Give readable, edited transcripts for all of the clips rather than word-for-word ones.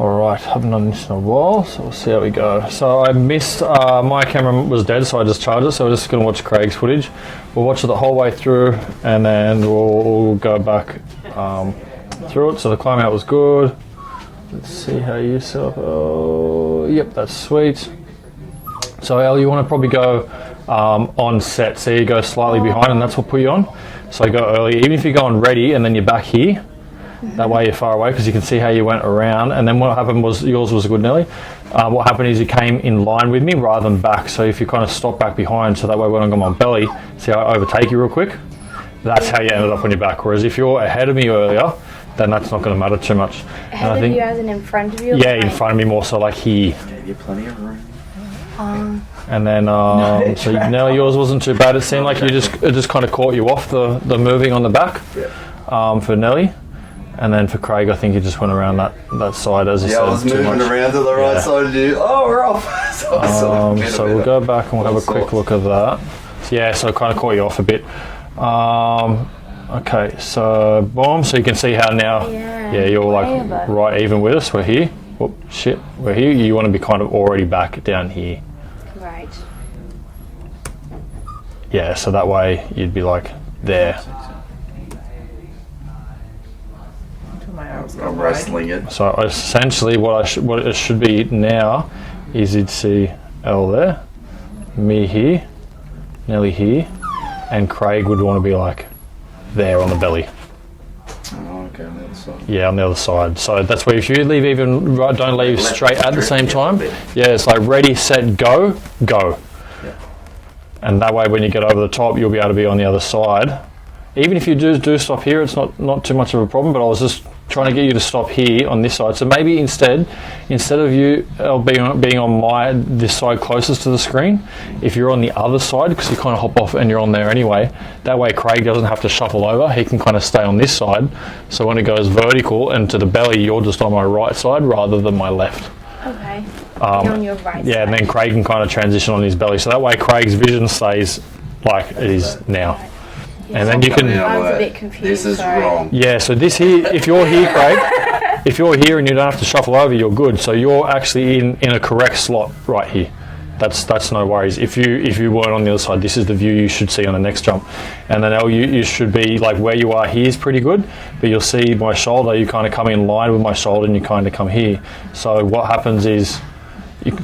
Alright, haven't done this in a while, so we'll see how we go. So I missed, my camera was dead, so I just charged it, so we're just going to watch Craig's footage. We'll watch it the whole way through, and then we'll go back through it. So the climb out was good. Let's see how you set up. Oh, yep, that's sweet. So Elle, you want to probably go on set, so you go slightly behind, and that's what put you on. So you go early, even if you're going ready, and then you're back here. That way you're far away because you can see how you went around. And then what happened was, yours was a good Nelly. What happened is you came in line with me rather than back. So if you kind of stop back behind, so that way when I got my belly, see how I overtake you real quick? That's how you ended up on your back. Whereas if you're ahead of me earlier, then that's not going to matter too much. Ahead of you as in front of you? Yeah, in front of me more so like here. Gave you plenty of room. And then, so Nelly, yours wasn't too bad. It seemed like it just kind of caught you off the moving on the back for Nelly. And then for Craig, I think he just went around that side, as you said. Yeah, I was moving around to the right side of you. Oh, we're off. So we'll go back and we'll have a quick look at that. Yeah, so it kind of caught you off a bit. Okay, so boom. So you can see how now, you're like right even with us. We're here. Whoop, shit, we're here. You want to be kind of already back down here. Right. Yeah, so that way you'd be like there. I'm wrestling it. So essentially what it should be now is you'd see Elle there, me here, Nelly here, and Craig would want to be like there on the belly. Oh, okay, on the other side. Yeah, on the other side. So that's where if you leave even right, don't leave straight at the same time. Yeah, it's like ready, set, go. Yeah. And that way when you get over the top, you'll be able to be on the other side. Even if you do stop here, it's not too much of a problem, but I was just trying to get you to stop here on this side. So maybe instead of you being on this side closest to the screen, if you're on the other side, because you kind of hop off and you're on there anyway, that way Craig doesn't have to shuffle over. He can kind of stay on this side. So when it goes vertical and to the belly, you're just on my right side rather than my left. Okay. On your right side. And then Craig can kind of transition on his belly. So that way Craig's vision stays like it is now. And then you can. I was a bit confused. This is wrong. Yeah, so this here, if you're here, Craig, if you're here and you don't have to shuffle over, you're good. So you're actually in a correct slot right here. That's no worries. If you weren't on the other side, this is the view you should see on the next jump. And then Elle, you should be like where you are here is pretty good, but you'll see my shoulder. You kind of come in line with my shoulder, and you kind of come here. So what happens is.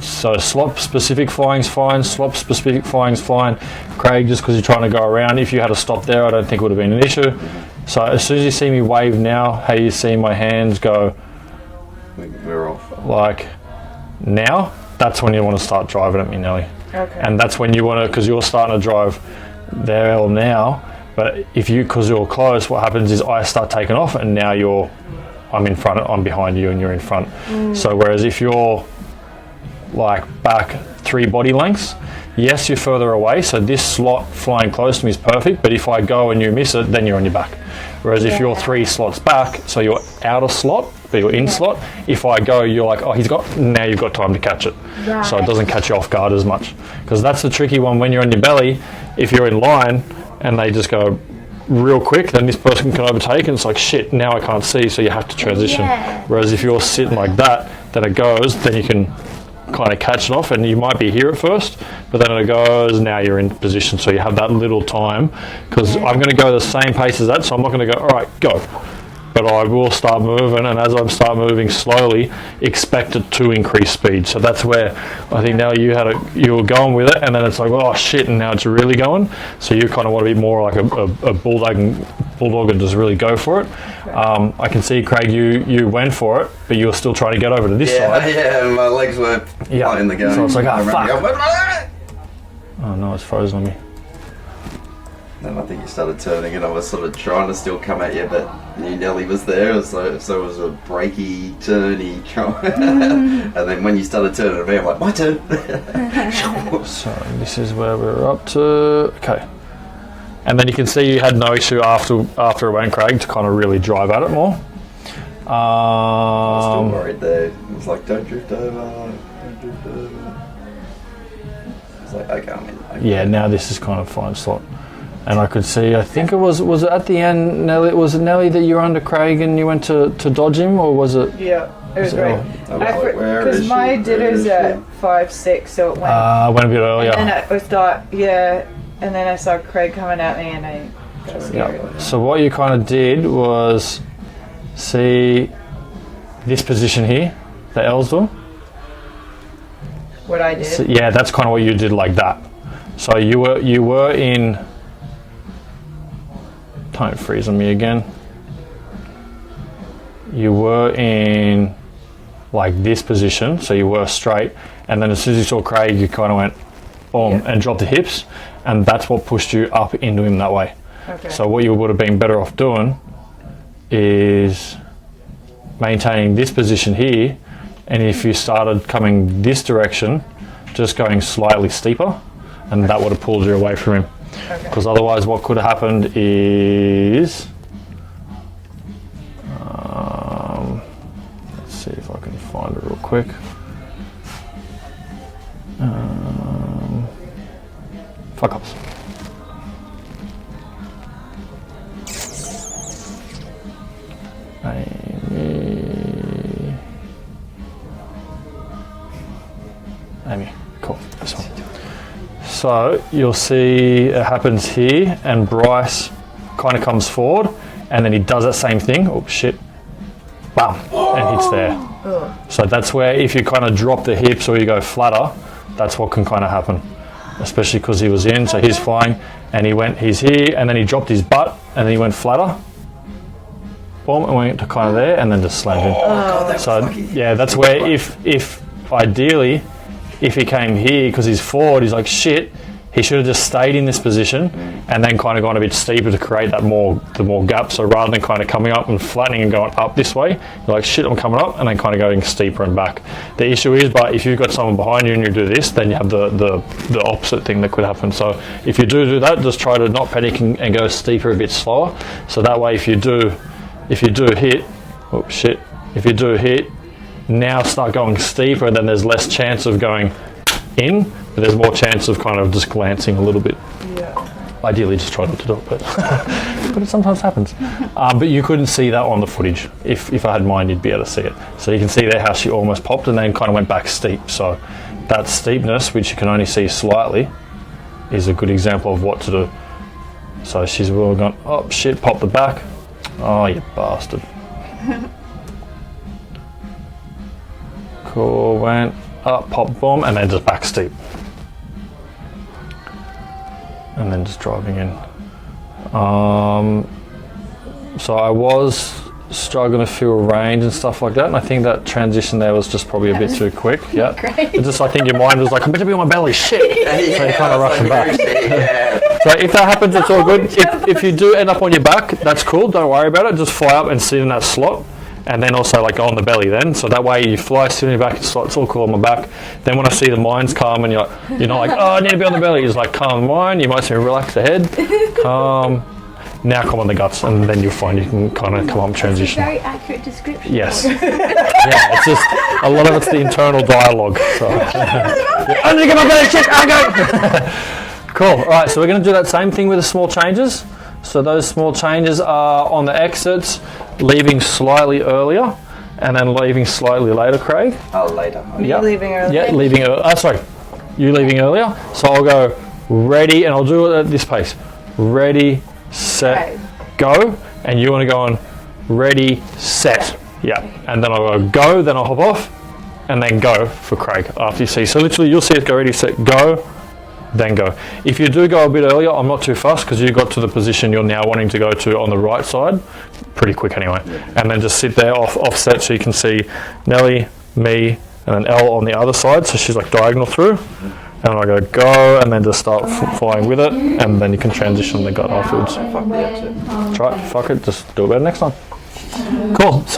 So slop specific flying's fine, slop specific flying's fine. Craig, just because you're trying to go around, if you had to stop there, I don't think it would have been an issue. So as soon as you see me wave now, how you see my hands go, we're off. Like now, that's when you want to start driving at me, Nelly. Okay. And that's when you want to, because you're starting to drive there Elle now. But because you're close, what happens is I start taking off, and now I'm in front, I'm behind you, and you're in front. So whereas if you're like back 3 body lengths, yes, you're further away, so this slot flying close to me is perfect, but if I go and you miss it, then you're on your back. Whereas if you're 3 slots back, so you're out of slot, but you're in slot, if I go, you're like, oh, now you've got time to catch it. Right. So it doesn't catch you off guard as much. Because that's the tricky one when you're on your belly. If you're in line and they just go real quick, then this person can overtake, and it's like, shit, now I can't see, so you have to transition. Yeah. Whereas if you're sitting like that, then it goes, then you can kind of catch it off, and you might be here at first, but then it goes, now you're in position, so you have that little time, because I'm going to go the same pace as that, so I'm not going to go, all right, go. But I will start moving, and as I start moving slowly, expect it to increase speed. So that's where I think now you were going with it, and then it's like, oh shit, and now it's really going. So you kind of want to be more like a bulldog and just really go for it. I can see, Craig, you went for it, but you were still trying to get over to this side. Yeah, my legs were in the game. So it's like, fuck. Oh no, it's frozen on me. Then I think you started turning, and I was sort of trying to still come at you, but Nelly was there, so it was a breaky, turny, and then when you started turning at me, I'm like, my turn. So this is where we're up to. Okay. And then you can see you had no issue after it went, Craig, to kind of really drive at it more. I was still worried there. It was like, don't drift over. It's like, okay, I'm in. Yeah, now this is kind of fine slot. And I could see, I think it was it at the end, Nelly, was it Nelly that you were under Craig and you went to dodge him, or was it? Yeah, It was great. Where Because is my she? dinner's Where is at 5-6, so it went. Went a bit earlier. And then it was dark, and then I saw Craig coming at me and I got scared. Yeah. So what you kind of did was see this position here, the L's doing. What I did. So, yeah, that's kind of what you did, like that. So you were in. Don't freeze on me again. You were in like this position, so you were straight, and then as soon as you saw Craig, you kind of went boom and dropped the hips, and that's what pushed you up into him that way. Okay. So what you would have been better off doing is maintaining this position here, and if you started coming this direction, just going slightly steeper, and that would have pulled you away from him. Because otherwise what could have happened is let's see if I can find it real quick. Fuck ups. Amy, cool, this one. So you'll see it happens here, and Bryce kind of comes forward, and then he does that same thing. Oh shit! Bam, and hits there. So that's where if you kind of drop the hips or you go flatter, that's what can kind of happen. Especially because he was in, so he's flying, and he's here, and then he dropped his butt, and then he went flatter. Boom, and went to kind of there, and then just slammed in. God, So yeah, that's where if ideally. If he came here because he's forward, he's like shit. He should have just stayed in this position and then kind of gone a bit steeper to create the more gap. So rather than kind of coming up and flattening and going up this way, you're like shit, I'm coming up, and then kind of going steeper and back. The issue is, but if you've got someone behind you and you do this, then you have the opposite thing that could happen. So if you do that, just try to not panic and go steeper a bit slower. So that way, if you do hit, oh shit, if you do hit. Now start going steeper, and then there's less chance of going in, but there's more chance of kind of just glancing a little bit. Yeah. Ideally, just try not to do it, but but it sometimes happens. But you couldn't see that on the footage. If I had mine, you'd be able to see it. So you can see there how she almost popped and then kind of went back steep. So that steepness, which you can only see slightly, is a good example of what to do. So she's well gone, oh shit, pop the back. Oh, you bastard. Cool, went up, pop, boom, and then just back steep. And then just driving in. So I was struggling to feel range and stuff like that, and I think that transition there was just probably a bit too quick. Yeah. It just, I think your mind was like, I'm meant to be on my belly, shit. So you kind of rushing back. So if that happens, it's all good. If you do end up on your back, that's cool, don't worry about it. Just fly up and sit in that slot. And then also like on the belly then, so that way you fly, sit on your back, it's all cool on my back. Then when I see the minds calm and you're not like, oh, I need to be on the belly, it's like calm the mind, you might see relax the head, calm, now come on the guts, and then you'll find you can kind of come up and transition. Very accurate description. Yes. Yeah, it's just, a lot of it's the internal dialogue. So. I need to get my belly, shit, I go! Cool, alright, so we're going to do that same thing with the small changes. So those small changes are on the exits, leaving slightly earlier, and then leaving slightly later, Craig. Oh, later. Yep. Leaving early? Yeah, leaving early. Sorry, you leaving earlier. So I'll go ready, and I'll do it at this pace. Ready, set, go. And you want to go on ready, set. Yeah. And then I'll go, then I'll hop off, and then go for Craig after you see. So literally you'll see it go ready, set, go. Then go. If you do go a bit earlier, I'm not too fussed because you got to the position you're now wanting to go to on the right side pretty quick anyway. And then just sit there offset so you can see Nellie, me, and then Elle on the other side. So she's like diagonal through. And I go, and then just start flying with it, and then you can transition the gut afterwards. Fuck the exit. Try it, fuck it, just do it better next time. Cool. So